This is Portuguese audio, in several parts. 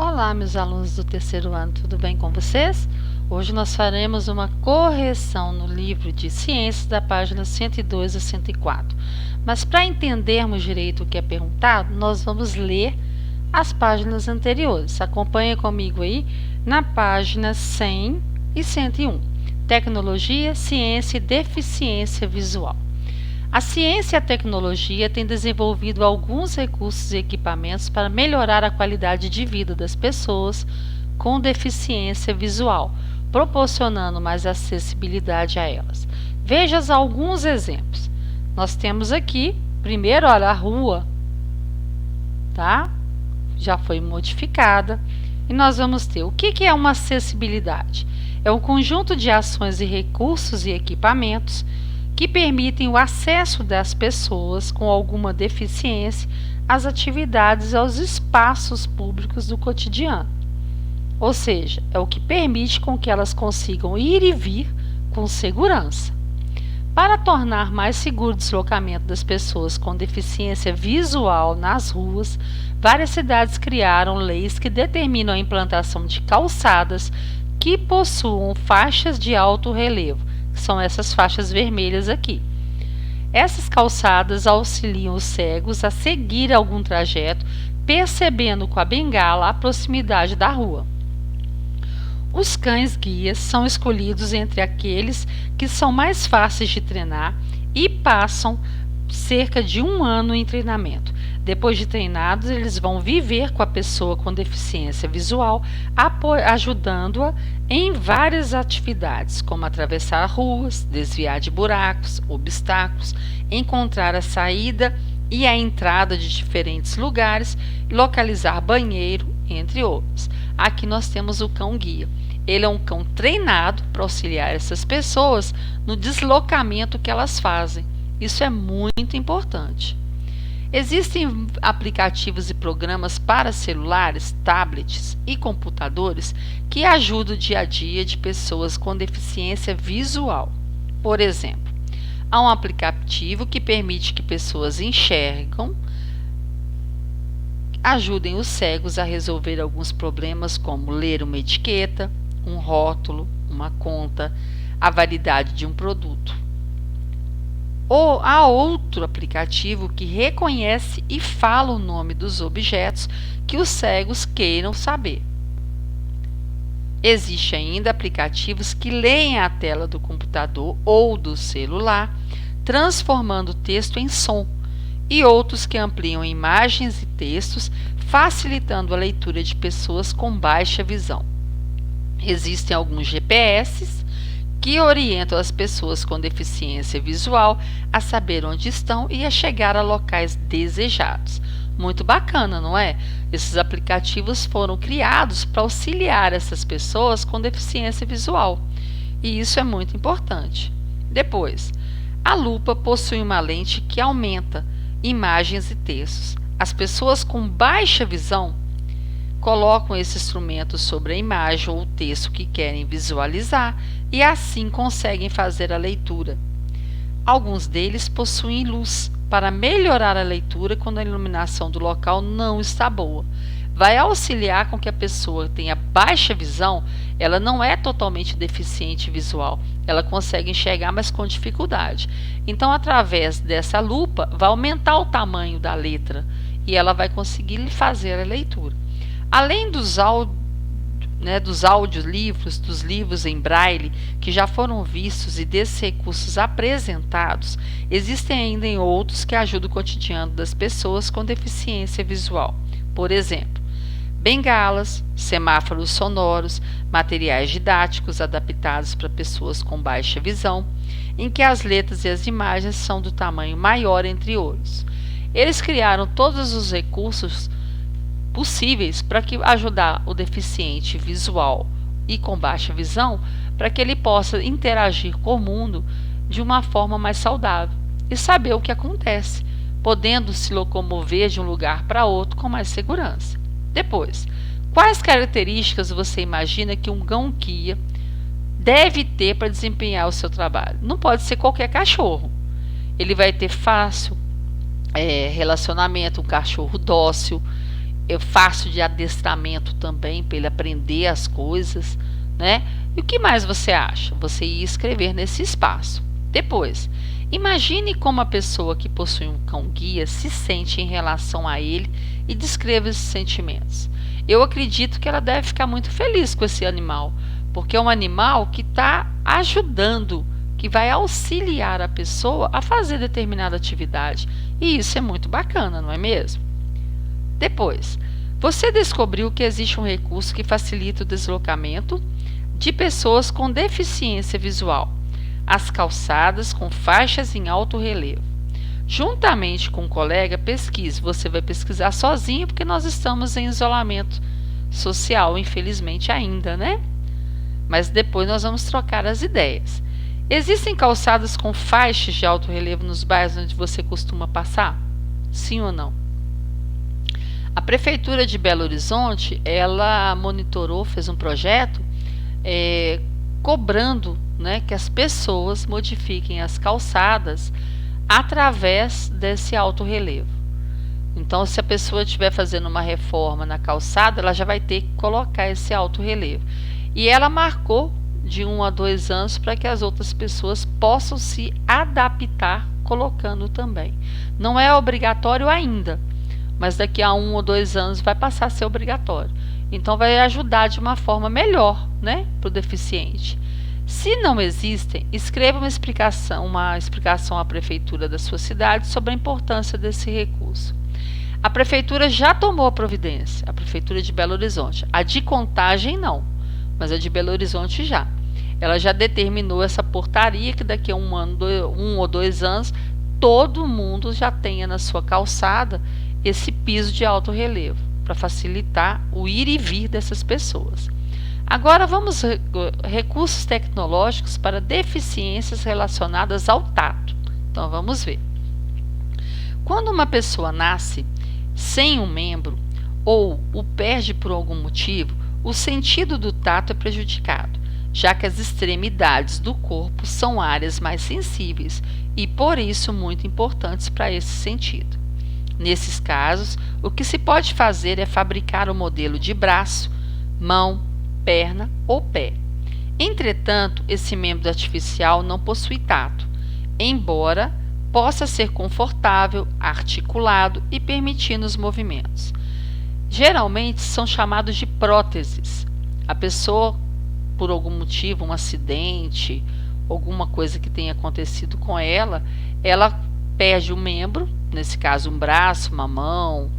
Olá, meus alunos do terceiro ano, tudo bem com vocês? Hoje nós faremos uma correção no livro de Ciências da página 102 a 104. Mas para entendermos direito o que é perguntado, nós vamos ler as páginas anteriores. Acompanhe comigo aí na página 100 e 101. Tecnologia, ciência e deficiência visual. A ciência e a tecnologia têm desenvolvido alguns recursos e equipamentos para melhorar a qualidade de vida das pessoas com deficiência visual, proporcionando mais acessibilidade a elas. Veja alguns exemplos. Nós temos aqui, primeiro, olha, a rua, tá? Já foi modificada. E nós vamos ter, o que é uma acessibilidade? É um conjunto de ações e recursos e equipamentos que permitem o acesso das pessoas com alguma deficiência às atividades e aos espaços públicos do cotidiano. Ou seja, é o que permite com que elas consigam ir e vir com segurança. Para tornar mais seguro o deslocamento das pessoas com deficiência visual nas ruas, várias cidades criaram leis que determinam a implantação de calçadas que possuam faixas de alto relevo, que são essas faixas vermelhas aqui. Essas calçadas auxiliam os cegos a seguir algum trajeto, percebendo com a bengala a proximidade da rua. Os cães-guias são escolhidos entre aqueles que são mais fáceis de treinar e passam cerca de 1 ano em treinamento. Depois de treinados, eles vão viver com a pessoa com deficiência visual, ajudando-a em várias atividades, como atravessar ruas, desviar de buracos, obstáculos, encontrar a saída e a entrada de diferentes lugares, localizar banheiro, entre outros. Aqui nós temos o cão-guia. Ele é um cão treinado para auxiliar essas pessoas no deslocamento que elas fazem. Isso é muito importante. Existem aplicativos e programas para celulares, tablets e computadores que ajudam o dia a dia de pessoas com deficiência visual. Por exemplo, há um aplicativo que permite que pessoas ajudem os cegos a resolver alguns problemas como ler uma etiqueta, um rótulo, uma conta, a validade de um produto. Ou há outro aplicativo que reconhece e fala o nome dos objetos que os cegos queiram saber. Existem ainda aplicativos que leem a tela do computador ou do celular, transformando o texto em som, e outros que ampliam imagens e textos, facilitando a leitura de pessoas com baixa visão. Existem alguns GPS que orientam as pessoas com deficiência visual a saber onde estão e a chegar a locais desejados. Muito bacana, não é? Esses aplicativos foram criados para auxiliar essas pessoas com deficiência visual, e isso é muito importante. Depois, a lupa possui uma lente que aumenta imagens e textos. As pessoas com baixa visão colocam esse instrumento sobre a imagem ou o texto que querem visualizar e assim conseguem fazer a leitura. Alguns deles possuem luz para melhorar a leitura quando a iluminação do local não está boa. Vai auxiliar com que a pessoa tenha baixa visão, ela não é totalmente deficiente visual, ela consegue enxergar, mas com dificuldade. Então, através dessa lupa, vai aumentar o tamanho da letra e ela vai conseguir fazer a leitura. Além dos audiolivros, dos livros em braille que já foram vistos e desses recursos apresentados, existem ainda outros que ajudam o cotidiano das pessoas com deficiência visual. Por exemplo, bengalas, semáforos sonoros, materiais didáticos adaptados para pessoas com baixa visão, em que as letras e as imagens são do tamanho maior, entre outros. Eles criaram todos os recursos possíveis para ajudar o deficiente visual e com baixa visão para que ele possa interagir com o mundo de uma forma mais saudável e saber o que acontece, podendo se locomover de um lugar para outro com mais segurança. Depois, quais características você imagina que um cão-guia deve ter para desempenhar o seu trabalho? Não pode ser qualquer cachorro. Ele vai ter fácil relacionamento, um cachorro dócil, eu faço de adestramento também para ele aprender as coisas, né? E o que mais você acha? Você ia escrever nesse espaço. Depois, imagine como a pessoa que possui um cão-guia se sente em relação a ele e descreva esses sentimentos. Eu acredito que ela deve ficar muito feliz com esse animal, porque é um animal que está ajudando, que vai auxiliar a pessoa a fazer determinada atividade. E isso é muito bacana, não é mesmo? Depois, você descobriu que existe um recurso que facilita o deslocamento de pessoas com deficiência visual, as calçadas com faixas em alto relevo. Juntamente com um colega, pesquise. Você vai pesquisar sozinho porque nós estamos em isolamento social, infelizmente ainda, né? Mas depois nós vamos trocar as ideias. Existem calçadas com faixas de alto relevo nos bairros onde você costuma passar? Sim ou não? A Prefeitura de Belo Horizonte, ela monitorou, fez um projeto cobrando, né, que as pessoas modifiquem as calçadas através desse alto relevo. Então, se a pessoa estiver fazendo uma reforma na calçada, ela já vai ter que colocar esse alto relevo. E ela marcou de 1 a 2 anos para que as outras pessoas possam se adaptar colocando também. Não é obrigatório ainda, mas daqui a 1 ou 2 anos vai passar a ser obrigatório. Então vai ajudar de uma forma melhor, né, para o deficiente. Se não existem, escreva uma explicação à prefeitura da sua cidade sobre a importância desse recurso. A prefeitura já tomou a providência, a prefeitura de Belo Horizonte. A de Contagem não, mas a de Belo Horizonte já. Ela já determinou essa portaria que daqui a 1 ou 2 anos todo mundo já tenha na sua calçada esse piso de alto relevo, para facilitar o ir e vir dessas pessoas. Agora vamos recursos tecnológicos para deficiências relacionadas ao tato. Então vamos ver. Quando uma pessoa nasce sem um membro ou o perde por algum motivo, o sentido do tato é prejudicado, já que as extremidades do corpo são áreas mais sensíveis e por isso muito importantes para esse sentido. Nesses casos, o que se pode fazer é fabricar o modelo de braço, mão, perna ou pé. Entretanto, esse membro artificial não possui tato, embora possa ser confortável, articulado e permitindo os movimentos. Geralmente são chamados de próteses. A pessoa, por algum motivo, um acidente, alguma coisa que tenha acontecido com ela perde um membro, nesse caso um braço, uma mão,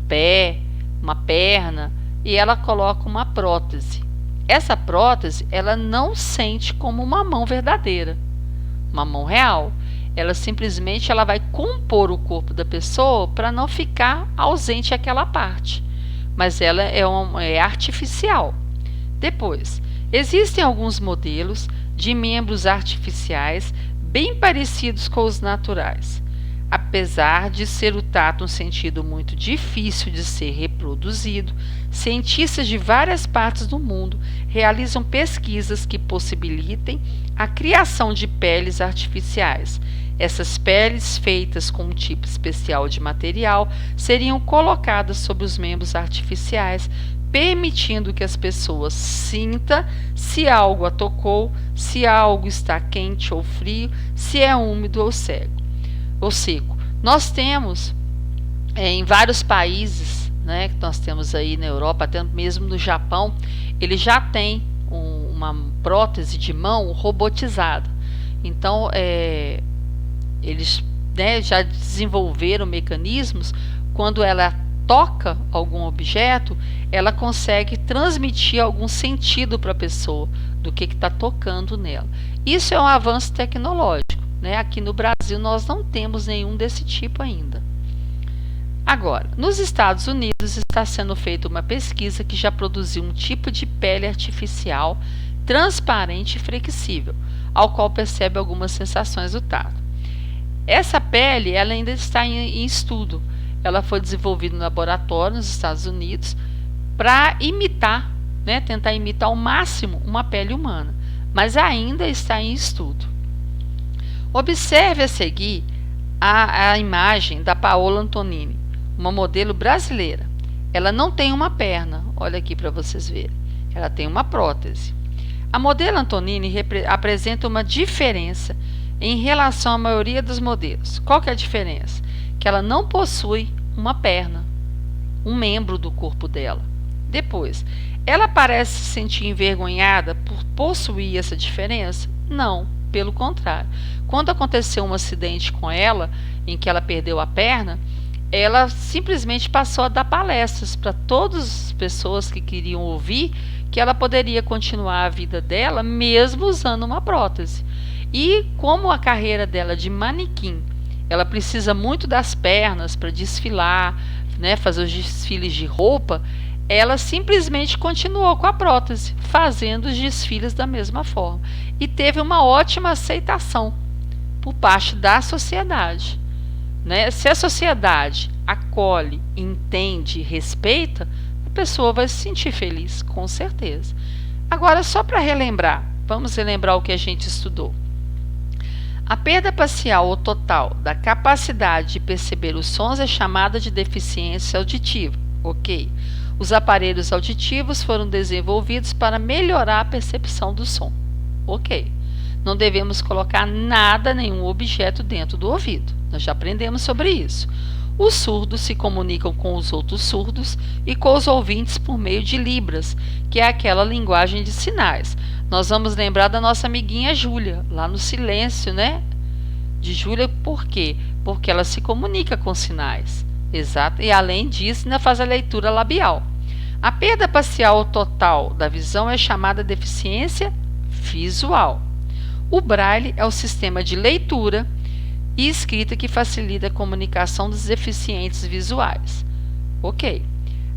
pé, uma perna, e ela coloca uma prótese. Essa prótese, ela não sente como uma mão verdadeira, uma mão real. Ela simplesmente vai compor o corpo da pessoa para não ficar ausente aquela parte, mas ela é artificial. Depois, existem alguns modelos de membros artificiais bem parecidos com os naturais. Apesar de ser o tato um sentido muito difícil de ser reproduzido, cientistas de várias partes do mundo realizam pesquisas que possibilitem a criação de peles artificiais. Essas peles, feitas com um tipo especial de material, seriam colocadas sobre os membros artificiais, permitindo que as pessoas sintam se algo a tocou, se algo está quente ou frio, se é úmido ou seco. Nós temos em vários países, né, que nós temos aí na Europa, até mesmo no Japão, ele já tem uma prótese de mão robotizada. Então, eles, né, já desenvolveram mecanismos, quando ela toca algum objeto, ela consegue transmitir algum sentido para a pessoa do que está tocando nela. Isso é um avanço tecnológico, né? Aqui no Brasil nós não temos nenhum desse tipo ainda. Agora, nos Estados Unidos está sendo feita uma pesquisa que já produziu um tipo de pele artificial transparente e flexível, ao qual percebe algumas sensações do tato. Essa pele ela ainda está em estudo. Ela foi desenvolvida no laboratório nos Estados Unidos para imitar, né, tentar imitar ao máximo uma pele humana, mas ainda está em estudo. Observe a seguir a imagem da Paola Antonini, uma modelo brasileira. ela não tem uma perna. Olha aqui para vocês verem. Ela tem uma prótese. A modelo Antonini apresenta uma diferença em relação à maioria dos modelos. Qual que é a diferença? Que ela não possui uma perna, um membro do corpo dela. Depois, ela parece se sentir envergonhada por possuir essa diferença? Não, pelo contrário. Quando aconteceu um acidente com ela, em que ela perdeu a perna, ela simplesmente passou a dar palestras para todas as pessoas que queriam ouvir que ela poderia continuar a vida dela mesmo usando uma prótese. E como a carreira dela de manequim, ela precisa muito das pernas para desfilar, né, fazer os desfiles de roupa, ela simplesmente continuou com a prótese, fazendo os desfiles da mesma forma. E teve uma ótima aceitação por parte da sociedade. Né? Se a sociedade acolhe, entende, respeita, a pessoa vai se sentir feliz, com certeza. Agora, só para relembrar, vamos relembrar o que a gente estudou. A perda parcial ou total da capacidade de perceber os sons é chamada de deficiência auditiva. Ok. Os aparelhos auditivos foram desenvolvidos para melhorar a percepção do som. Ok. Não devemos colocar nada, nenhum objeto dentro do ouvido. Nós já aprendemos sobre isso. Os surdos se comunicam com os outros surdos e com os ouvintes por meio de Libras, que é aquela linguagem de sinais. Nós vamos lembrar da nossa amiguinha Júlia, lá no silêncio, né? De Júlia, por quê? Porque ela se comunica com sinais. Exato. E além disso, ainda faz a leitura labial. A perda parcial total da visão é chamada deficiência visual. O Braille é o sistema de leitura e escrita que facilita a comunicação dos deficientes visuais. Ok.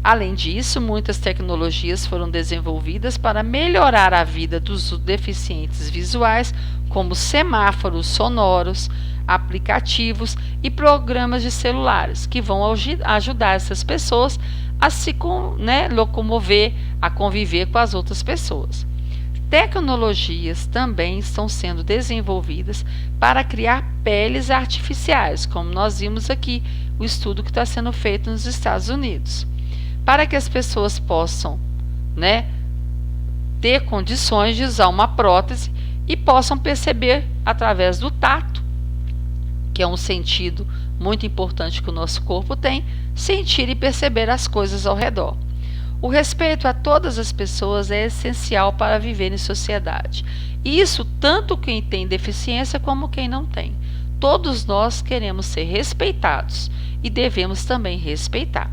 Além disso, muitas tecnologias foram desenvolvidas para melhorar a vida dos deficientes visuais, como semáforos sonoros, aplicativos e programas de celulares, que vão ajudar essas pessoas a se locomover, a conviver com as outras pessoas. Tecnologias também estão sendo desenvolvidas para criar peles artificiais, como nós vimos aqui, o estudo que está sendo feito nos Estados Unidos, para que as pessoas possam, ter condições de usar uma prótese e possam perceber através do tato, que é um sentido muito importante que o nosso corpo tem, sentir e perceber as coisas ao redor. O respeito a todas as pessoas é essencial para viver em sociedade. E isso tanto quem tem deficiência como quem não tem. Todos nós queremos ser respeitados e devemos também respeitar.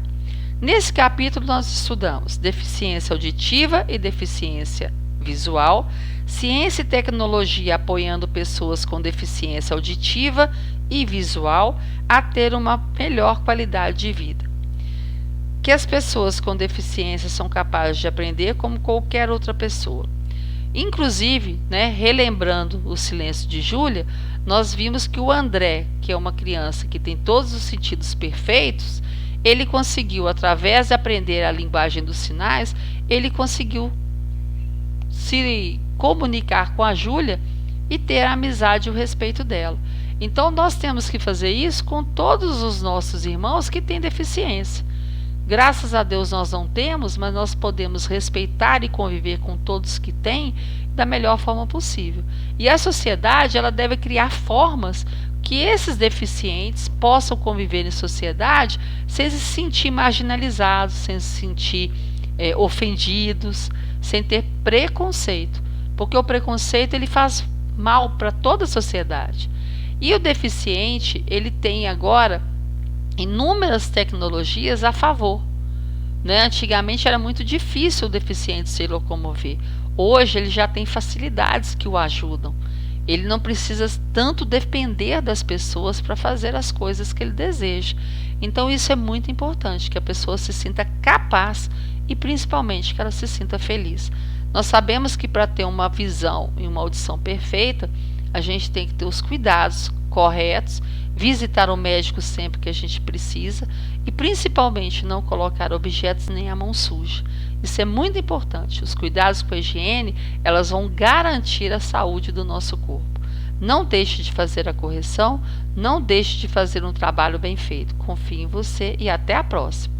Nesse capítulo nós estudamos deficiência auditiva e deficiência visual, ciência e tecnologia apoiando pessoas com deficiência auditiva e visual a ter uma melhor qualidade de vida. Que as pessoas com deficiência são capazes de aprender como qualquer outra pessoa. Inclusive, relembrando o silêncio de Júlia, nós vimos que o André, que é uma criança que tem todos os sentidos perfeitos, ele conseguiu, através de aprender a linguagem dos sinais, ele conseguiu se comunicar com a Júlia e ter a amizade e o respeito dela. Então, nós temos que fazer isso com todos os nossos irmãos que têm deficiência. Graças a Deus nós não temos, mas nós podemos respeitar e conviver com todos que têm da melhor forma possível. E a sociedade ela deve criar formas que esses deficientes possam conviver em sociedade sem se sentir marginalizados, sem se sentir ofendidos, sem ter preconceito. Porque o preconceito ele faz mal para toda a sociedade. E o deficiente ele tem agora inúmeras tecnologias a favor. Antigamente era muito difícil o deficiente se locomover. Hoje ele já tem facilidades que o ajudam. Ele não precisa tanto depender das pessoas para fazer as coisas que ele deseja. Então isso é muito importante, que a pessoa se sinta capaz e principalmente que ela se sinta feliz. Nós sabemos que para ter uma visão e uma audição perfeita, a gente tem que ter os cuidados corretos, visitar o médico sempre que a gente precisa e principalmente não colocar objetos nem a mão suja. Isso é muito importante. Os cuidados com a higiene, elas vão garantir a saúde do nosso corpo. Não deixe de fazer a correção, não deixe de fazer um trabalho bem feito. Confie em você e até a próxima.